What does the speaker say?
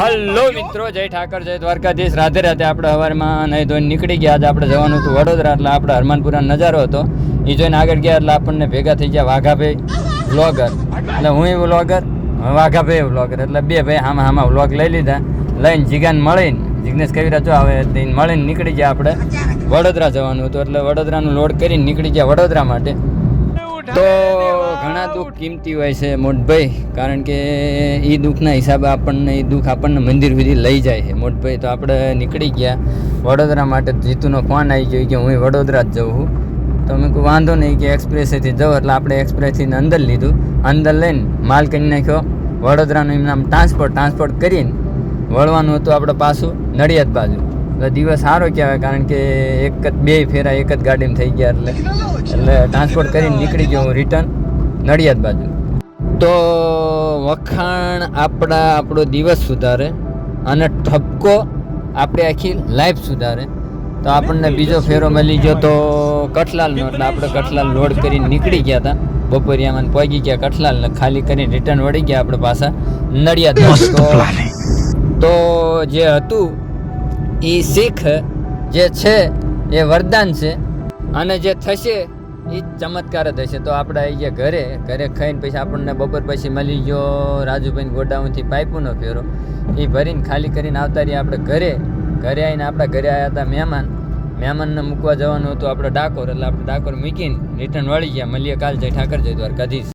Hello મિત્રો, જય ઠાકર, જય દ્વારકાધીશ, રાધે રાધે. આપણે સવારમાં નહીં ધોઈને નીકળી ગયા. આજે આપણે જવાનું હતું વડોદરા, એટલે આપણે હરમાનપુરાનો નજારો હતો એ જોઈને આગળ ગયા. એટલે આપણને ભેગા થઈ ગયા વાઘાભાઈ વ્લોગર, એટલે હું વ્લોગર, વાઘાભાઈ વ્લોગર, એટલે બે ભાઈ આમાં વ્લોગ લઈ લીધા. લઈને જીગાને મળીને, જિગ્નેશ કવિરા જો આવે મળીને નીકળી ગયા. આપણે વડોદરા જવાનું હતું, એટલે વડોદરાનું લોડ કરીને નીકળી ગયા વડોદરા માટે. તો ઘણા દુઃખ કિંમતી હોય છે મોટભાઈ, કારણ કે એ દુઃખના હિસાબે આપણને મંદિર સુધી લઈ જાય છે મોટભાઈ. તો આપણે નીકળી ગયા વડોદરા માટે. જીતુનો ફોન આવી ગયો કે હું વડોદરા જ જઉં છું. તો મેં કોઈ વાંધો નહીં કે એક્સપ્રેસેથી જવું, એટલે આપણે એક્સપ્રેસથી અંદર લીધું. અંદર લઈને માલ કરી નાખ્યો વડોદરાનું એમ નામ ટ્રાન્સપોર્ટ કરીને વળવાનું હતું આપણે પાછું નડિયાદ બાજુ. એટલે દિવસ સારો કહેવાય, કારણ કે બે ફેરા એક જ ગાડીમાં થઈ ગયા. એટલે ટ્રાન્સપોર્ટ કરીને નીકળી ગયો હું રિટર્ન નડિયાદ બાજુ. તો વખાણ આપણો દિવસ સુધારે અને ઠપકો આપણે આખી લાઈફ સુધારે. તો આપણને બીજો ફેરો મળી ગયો તો કઠલાલનો, એટલે આપણે કઠલાલ લોડ કરીને નીકળી ગયા હતા. બપોરિયામાં પહોંચી ગયા કઠલાલને, ખાલી કરીને રિટર્ન વળી ગયા આપણે પાછા નડિયાદ. તો જે હતું એ શીખ જે છે એ વરદાન છે, અને જે થશે એ ચમત્કાર જ હશે. તો આપણે આવી ગયા ઘરે ખાઈને પછી આપણને બપોર પછી મળી ગયો રાજુભાઈ ગોડાઉનથી પાઇપોનો ફેરો. એ ભરીને ખાલી કરીને આવતા રહીએ આપણે ઘરે આવીને આપણા ઘરે આવ્યા હતા મહેમાનને મૂકવા જવાનું હતું આપણે ડાકોર. એટલે આપણે ડાકોર મૂકીને રિટર્ન વળી ગયા. મળીએ કાલ. જય ઠાકર, જય દ્વારકાધીશ.